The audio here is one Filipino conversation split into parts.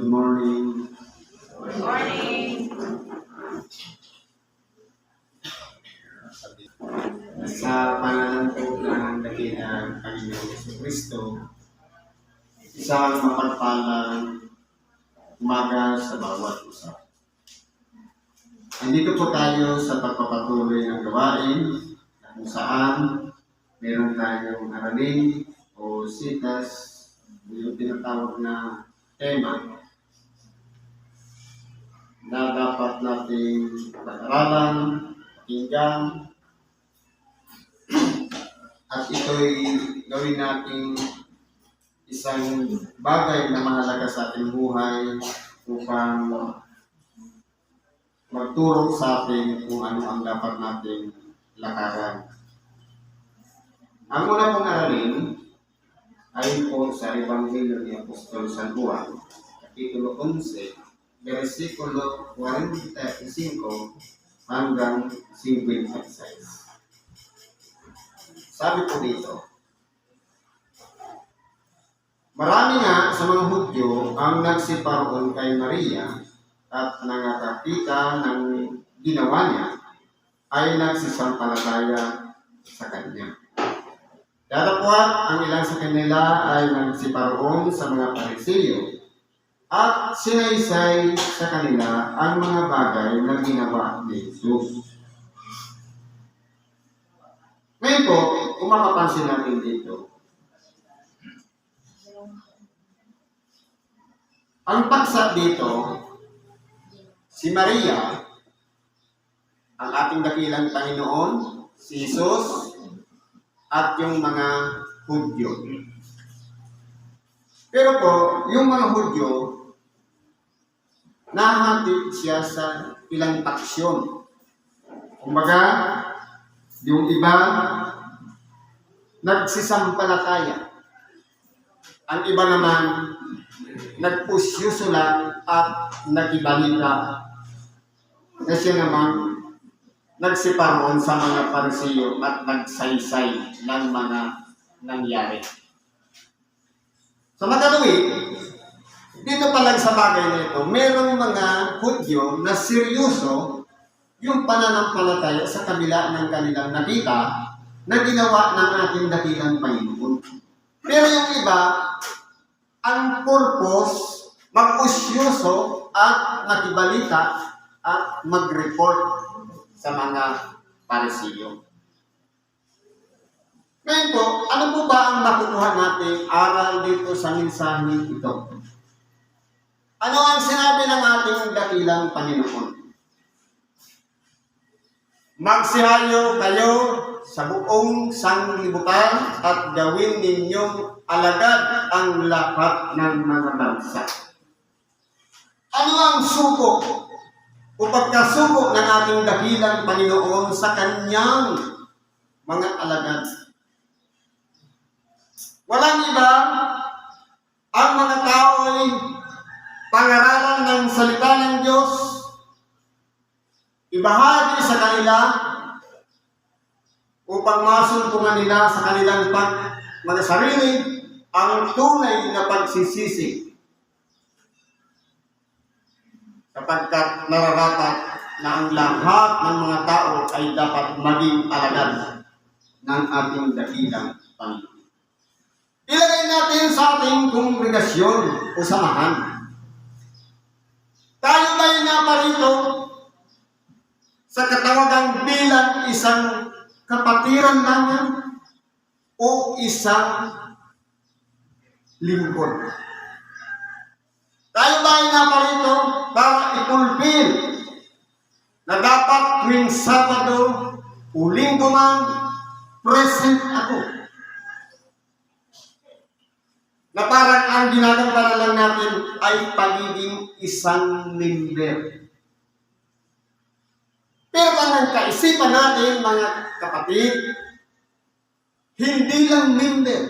Good morning. Good morning. Sa pangalan po ng dakilang Panginoong Jesucristo, isang mapagpalang umaga sa bawat isa. Andito po tayo sa pagpapatuloy ng gawain kung saan meron tayong aralin o sitas, yung tinatawag na tema na dapat nating pag-aralan, pakinggan, at ito'y gawin nating isang bagay na mahalaga sa ating buhay upang magturo sa atin kung ano ang dapat nating lakaran. Ang una pong aralin ay po sa Ebanghelyo ni Apostol San Juan, Kapitulo 11, versikulo 45 hanggang 56. Sabi po dito, marami nga sa mga Hudyo ang nagsiparoon kay Maria at nakakita ng ginawa niya ay nagsisampalataya sa kanya. Datapwat ang ilang sa kanila ay nagsiparoon sa mga Pariseo at sinaysay sa kanila ang mga bagay na ginawa ni Jesus. Ngayon po, kung makapansin natin dito, ang paksa dito, si Maria, ang ating dakilang Panginoon, si Jesus, at yung mga Hudyo. Pero po, yung mga Hudyo, nahati siya sa ilang paksyon. Kumbaga, yung iba, nagsisampalataya. Ang iba naman, nagpusyuso lang at nagibalita. Na siya naman, nagsiparoon sa mga Pariseo at nagsaysay ng mga nangyari. Sa makatuwid, dito pa lang sa bagay na ito, merong mga Hudyo na seryoso yung pananampalataya sa kabila ng kanilang nakita na ginawa ng ating dakilang Panginoon. Pero yung iba, ang purpose, magpusyoso at nakibalita at mag-report sa mga Pariseo. Ngayon po, ano po ba ang nakukuha natin aral dito sa mensahe ito? Ano ang sinabi ng ating dakilang Panginoon? Magsihayo kayo sa buong sanglibutan at gawin ninyong alagad ang lahat ng mga bansa. Ano ang suko o pagkasuko ng ating dakilang Panginoon sa kanyang mga alagad? Walang iba, ang mga tao ay pangaralan ng salita ng Diyos, ibahagi sa kanila upang masuntungan nila sa kanilang mga sarili ang tunay na pagsisisi. Sapagkat nararapat na ang lahat ng mga tao ay dapat maging alagad ng ating dakilang Panginoon. Ilagay natin sa ating kongregasyon o samahan. Tayo ba'y naparito sa katawagang bilang isang kapatiran namin o isang lingkod? Tayo ba'y naparito para ipulpil na dapat tuwing Sabado o Linggo man present ako? Na parang ang ginagawa lang natin ay pagiging isang member. Pero ang kaisipan natin, mga kapatid, hindi lang member,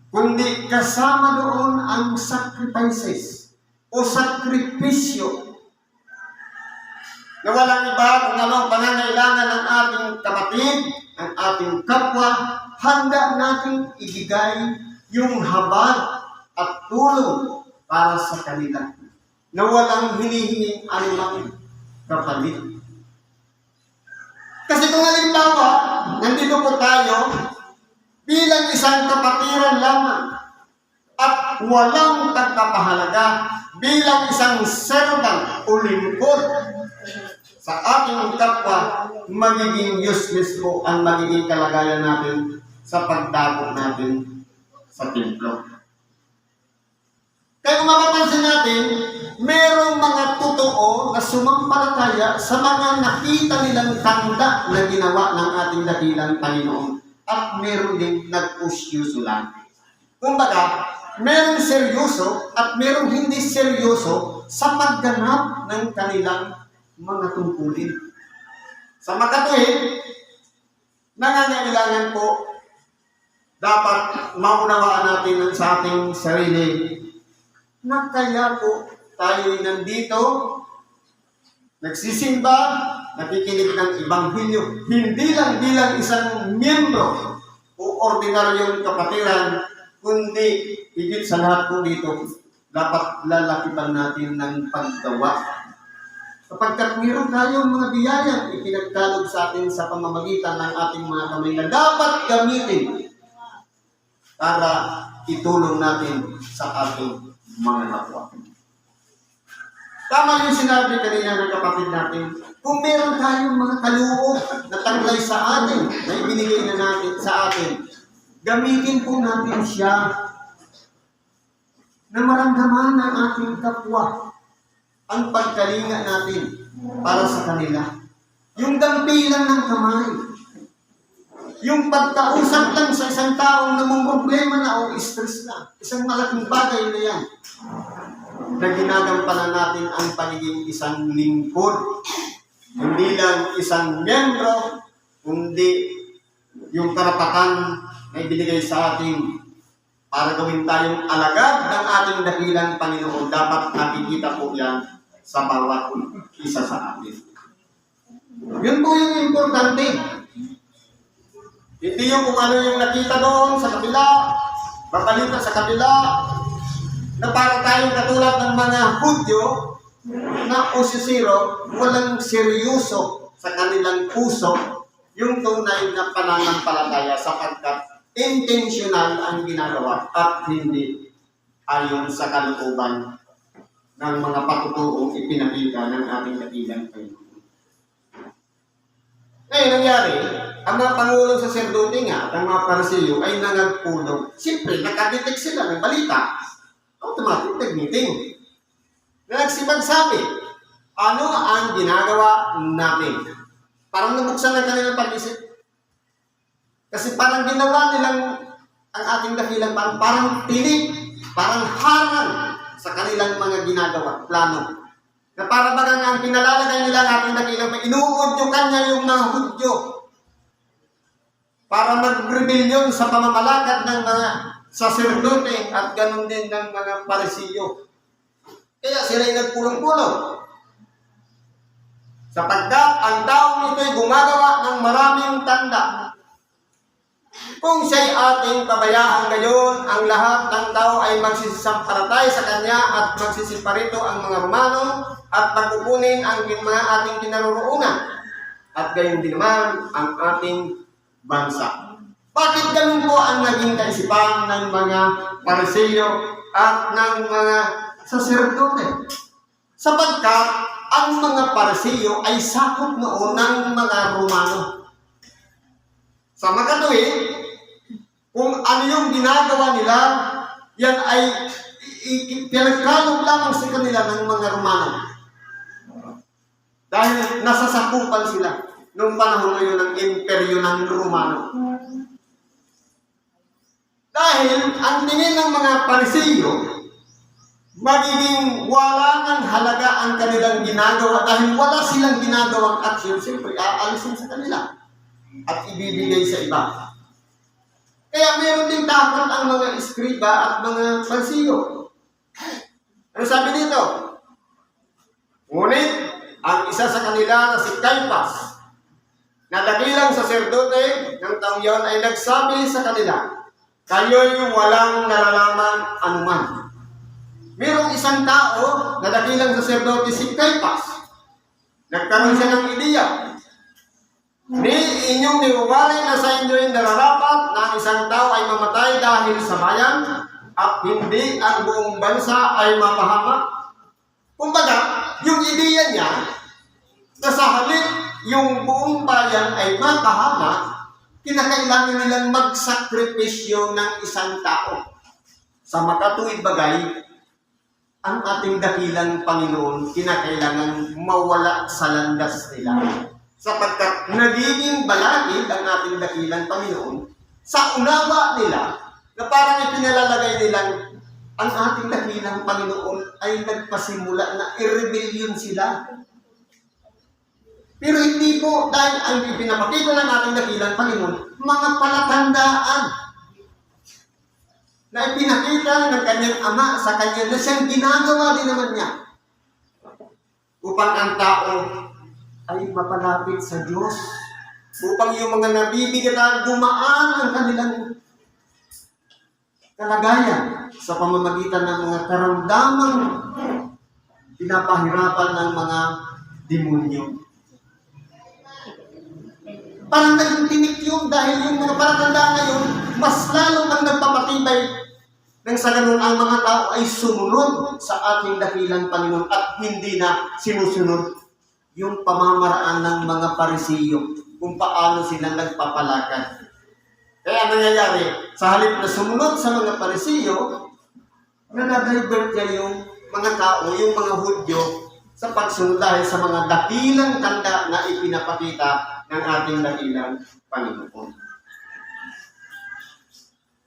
kundi kasama doon ang sacrifices o sakripisyo na walang iba kung ano ang pangangailangan ng ating kapatid, ng ating kapwa, handa nating ibigay yung habag at tulong para sa kanila na walang hinihinging anumang kapalit. Kasi kung halimbawa, nandito po tayo bilang isang kapatiran lamang at walang pagpapahalaga bilang isang servant o lingkod sa ating kapwa, magiging useless po ang magiging kalagayan natin sa pagdako natin sa templo. Kaya kung mapapansin natin, merong mga totoo na sumampalataya sa mga nakita nilang tanda na ginawa ng ating dakilang Panginoon. At meron din nag-pusyuso lang. Kumbaga, merong seryoso at merong hindi seryoso sa pagganap ng kanilang mga tungkulin. Sa makatuwid, nangangailangan po, dapat maunawaan natin sa ating sarili na kaya po tayo'y nandito, nagsisimba, nakikinig ng Ebanghelyo, hindi lang bilang isang miyembro o ordinaryong kapatiran, kundi higit sa lahat po dito, dapat lalakipan natin ng paggawa. Kapagkat meron tayong mga biyayang ipinagkalog sa atin sa pamamagitan ng ating mga kamay na dapat gamitin para itulong natin sa ating mga kapwa. Tama yung sinabi kanina ng kapatid natin, kung meron tayong mga kaloob na taglay sa atin, na ibinigay na natin sa atin, gamitin po natin siya na maramdaman ng ating kapwa ang pagkalinga natin para sa kanila. Yung dampilan ng kamay, yung pagkausap lang sa isang taong namang problema na o stress na, isang malaking bagay na yan, na ginagampanan natin ang pagiging isang lingkod. Hindi lang isang miyembro, kundi yung karapatan na ibinigay sa atin para gawin tayong alagad ng ating dakilang Panginoon. Dapat nakikita po yan sa bawat isa sa atin. Yun po yung importante. Hindi yung kung ano yung nakita doon sa kabila, babalita sa kabila, na para tayong katulad ng mga Hudyo na usisiro, walang seryoso sa kanilang puso yung tunay na pananampalataya sapagkat intentional ang ginagawa at hindi ayon sa kalooban ng mga patutuong ipinakita ng ating dakilang Panginoon. Ngayon, nangyari, ang mga pangulong saserdote nga at ang mga Pariseo ay nangagpulong. Siyempre, nakadetect sila ng balita. Automatic nag-meeting. Nagsibansabi, ano ang ginagawa natin? Parang nabuksan ng kanilang pag-isip. Kasi parang ginawa nilang ang ating dakilang parang tinik, parang harang sa kanilang mga ginagawa, plano. Na para bagang ang pinalalagay nila ang ating dakilang inuudyukan niya yung mga Hudyo para mag-rebellion sa pamamalakad ng mga saserdote at ganun din ng mga Pariseo. Kaya sila'y nagpulong-pulong. Sapagkat ang taong ito'y gumagawa ng maraming tanda. Kung siya'y ating pabayaan ngayon, ang lahat ng tao ay magsisisampalatay sa kanya at magsisiparito ang mga Romano at pagkukunin ang mga ating kinaroroonan at gayon din naman ang ating bansa. Bakit ganun po ang naging kaisipan ng mga Pariseo at ng mga saserdote? Sapagkat ang mga Pariseo ay sakop noon ng mga Romano. Sa makatuwid, kung ano yung ginagawa nila, yan ay pinagkalog lamang sa kanila ng mga Romano. Dahil nasasakupan sila noong panahon ngayon ng imperyo ng Romano. Dahil ang tingin ng mga Pariseo, magiging wala ng halaga ang kanilang ginagawa dahil wala silang ginagawang action, siyempre aalisin sa kanila at ibibigay sa iba. Kaya meron din takot ang mga eskriba at mga Pariseo. Ano sabi dito? Ngunit, ang isa sa kanila na si Caiaphas, na dakilang saserdote ng taong yon ay nagsabi sa kanila, kayo'y walang nalalaman anuman. Merong isang tao na dakilang saserdote si Caiaphas. Nagkaroon siya ng ideya. Ni inyong niwawari na sa inyo yung nararapat na ang isang tao ay mamatay dahil sa bayan at hindi ang buong bansa ay mapahamak. Kumbaga, yung ideya niya na sa halip yung buong bayan ay mapahamak, kinakailangan nilang magsakripisyo ng isang tao. Sa makatuwid bagay, ang ating dakilang Panginoon kinakailangan mawala sa landas nila. Sapagkat nagiging balakid ang ating dakilang Panginoon sa unawa nila na parang ipinalalagay nilang ang ating dakilang Panginoon ay nagpasimula na i-rebellion sila. Pero hindi po dahil ang ipinapakita ng ating dakilang Panginoon, mga palatandaan na ipinakita ng kanyang ama sa kanya na siyang ginagawa din naman niya upang ang tao ay mapalapit sa Diyos, upang yung mga nabibigatan gumaan ang kanilang kalagayan sa pamamagitan ng mga karamdamang pinapahirapan ng mga demonyo. Parang naging tinik yun dahil yung mga palatandaan ngayon, mas lalo ang nagpapatibay nang sa ganun ang mga tao ay sumunod sa ating dakilang Panginoon at hindi na sinusunod yung pamamaraan ng mga Parisiyo kung paano sila nagpapalakad. Kaya nangyayari, sa halip na sumunod sa mga Parisiyo, nadadivert niya yung mga tao, yung mga Hudyo, sa pagsunod dahil sa mga dakilang tanda na ipinapakita ng ating dakilang Panginoon.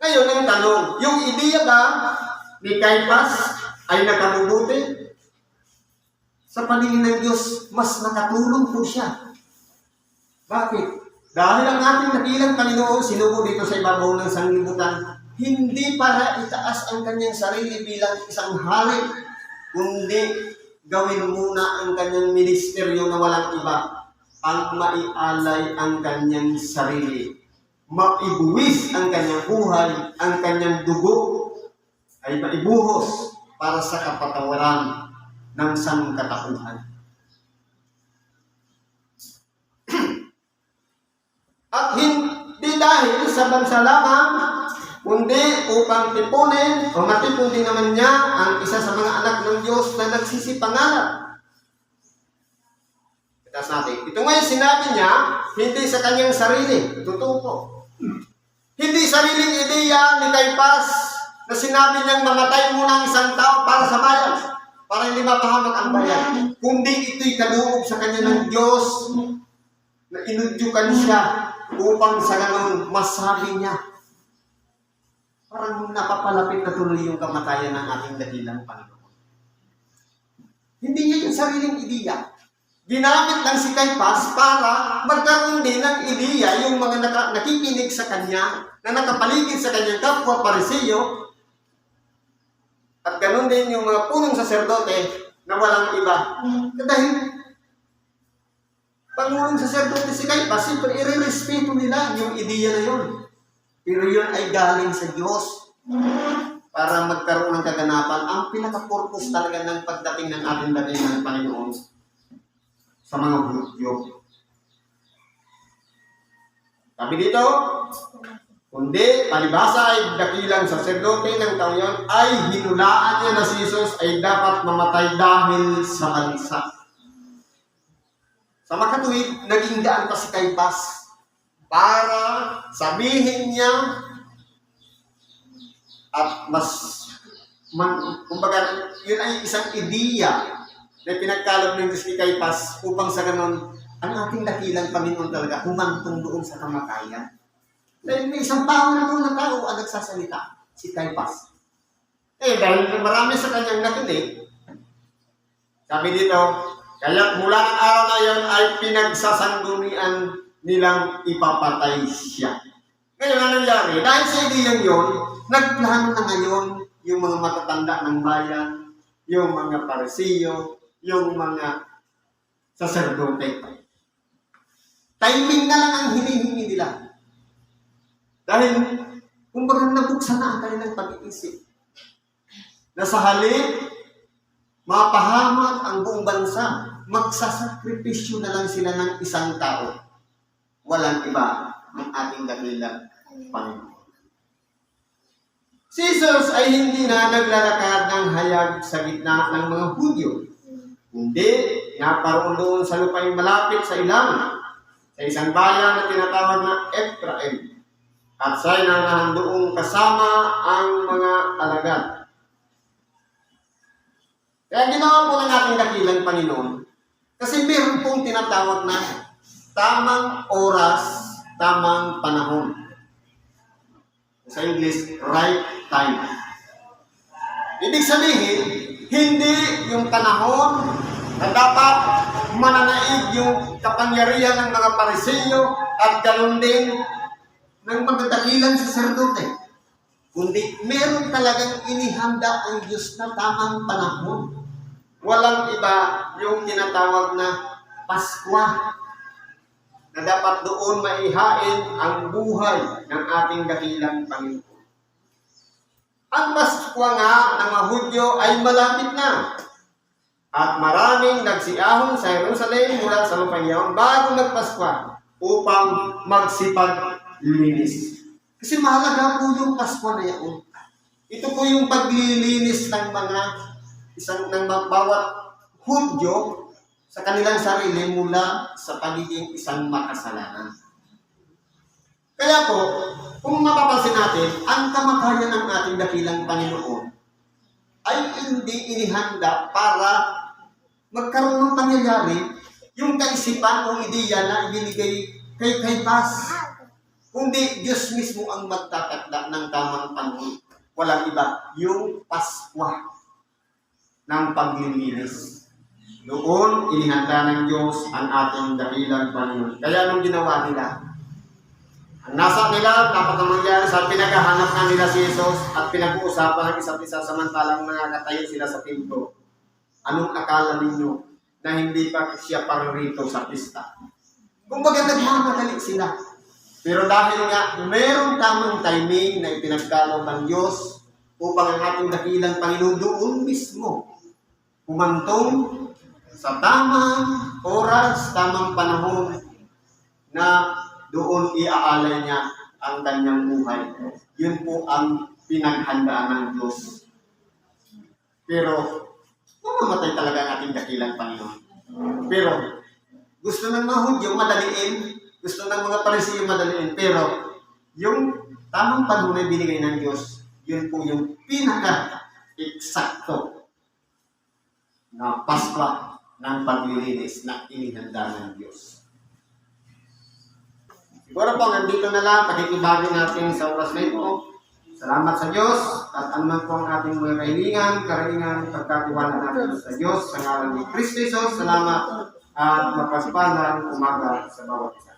Ngayon, ang tanong, yung ideya ba ni Caiaphas ay nakabubuti? Sa paningin ng Diyos, mas nakatulong po siya. Bakit? Dahil ang ating dakilang Panginoon sinugo dito sa ibabaw ng sanglibutan, hindi para itaas ang kanyang sarili bilang isang hari, kundi gawin muna ang kanyang ministeryo na walang iba, ang maialay ang kanyang sarili, maibuwis ang kanyang buhay, ang kanyang dugo ay maibuhos para sa kapatawaran ng sangkatauhan. At hindi dahil sa bansa lamang, kundi upang tipunin o matipon din naman niya ang isa sa mga anak ng Diyos na nagsisipangarap. Kitas natin. Ito ngayon sinabi niya, hindi sa kanyang sarili. Totoo po. Hindi sariling ideya ni Caiaphas na sinabi niyang mamatay muna ang isang tao para sa bayan, para hindi mapahamak ang bayan. Kundi ito'y kaloob sa kanya ng Diyos na inudyukan siya upang sa ganon masabi niya. Parang napapalapit na tuloy yung kamatayan ng ating dakilang Panginoon. Hindi niya yung sariling ideya. Ginamit lang si Caiaphas para magkaroon din ng ideya yung mga nakikinig sa kanya, na nakapaligid sa kanyang kapwa Parisiyo, at ganoon din yung mga punong saserdote na walang iba. Dahil Pangulong saserdote si Caiaphas, siyempre i-respeto nila yung ideya na yun. Pero yun ay galing sa Diyos para magkaroon ng kaganapan. Ang pinaka-purpose talaga ng pagdating ng ating dakilang Panginoon sa mga Hudyo. Sabi dito, kundi palibasa ay dakilang saserdote ng taong yun ay hinulaan niya na si Jesus ay dapat mamatay dahil sa bansa. Sa makatuwid, naging daan pa si Caiaphas para sabihin niya at kumbaga, yun ay isang ideya na pinagkalog ng Diyos ni Caiaphas upang sa ganon, ang ating dakilang Panginoon talaga humantong doon sa kamatayan. Dahil may isang tao na doon na tao ang nagsasalita, si Caiaphas. Dahil marami sa kanyang nakinig, sabi dito, kaya mula ng araw na yon ay pinagsasanggunian nilang ipapatay siya. Ngayon, ano nangyari? Dahil sa ideyang yon, nagplano na ngayon yung mga matatanda ng bayan, yung mga Parisiyo, yung mga saserdote. Timing na lang ang hinihingi nila. Dahil, kumbaga nabuksan na ang kanilang pag-iisip. na sa halip mapahamak ang buong bansa, magsasakripisyo na lang sila ng isang tao. Walang iba ang ating dakilang Panginoon. Si Jesus ay hindi na naglalakad ng hayag sa gitna ng mga Hudyo. Hindi, naparoon doon sa lupa'y malapit sa ilang, sa isang bayan na tinatawag na Ephraim. At siya'y nanahan doon kasama ang mga alagad. Kaya ginawa po ng ating dakilang Panginoon, kasi meron pong tinatawag na tamang oras, tamang panahon. Sa English, right time. Ibig sabihin, hindi yung panahon na dapat mananaig yung kapangyarihan ng mga Pariseo at ganoon din ng magdadakilang saserdote. Kundi meron talagang inihanda ang Diyos na tamang panahon. Walang iba yung tinatawag na Paskwa na dapat doon maihain ang buhay ng ating dakilang Panginoon. Ang Paskwa nga ng mga Hudyo ay malapit na. At maraming nagsiahon sa Jerusalem mula sa Lupayaon bago magpaskwa upang magsipaglinis. Kasi mahalaga po yung Paskwa na yan. Ito po yung paglilinis ng bawat Hudyo sa kanilang sarili mula sa pagiging isang makasalanan. Kaya po, kung mapapansin natin, ang kamatayan ng ating dakilang Panginoon ay hindi inihanda para magkaroon ng pangyayari yung kaisipan o ideya na ibinigay kay Caiphas. Kundi Diyos mismo ang magtatakda ng tamang panahon. Walang iba, yung Paskwa ng paglilinis. Doon, inihanda ng Diyos ang ating dakilang Panginoon. Kaya anong ginawa nila? Ang nasa nila, dapat ang mangyari sa pinaghahanap na nila si Jesus at pinag-uusapan ng isa't isa samantalang nakakatayo sila sa templo. Anong akala ninyo na hindi pa siya paririto sa pista? Kumbaga nagmamadali sila. Pero dahil nga mayroong tamang timing na ipinagkaloob ng Diyos upang ang ating dakilang Panginoon doon mismo humantong sa tamang oras, tamang panahon na doon iaalay niya ang kanyang buhay. Yun po ang pinaghandaan ng Diyos. Pero, mamamatay talaga ang ating dakilang Panginoon. Pero, gusto ng mga Hudyo madaliin, gusto ng mga Pariseo madaliin, pero yung tamang panahon na binigay ng Diyos, yun po yung pinaka-eksakto na Paskwa ng paglilinis na inihanda ng Diyos. Siguro po, nandito na lang, pakikibagay natin sa oras na ito. Salamat sa Diyos at anuman po ang ating mga karaingan, pagkatiwala natin sa Diyos, sa ngalan ni Kristo Jesus. Salamat at mapaspalang umaga sa bawat isa.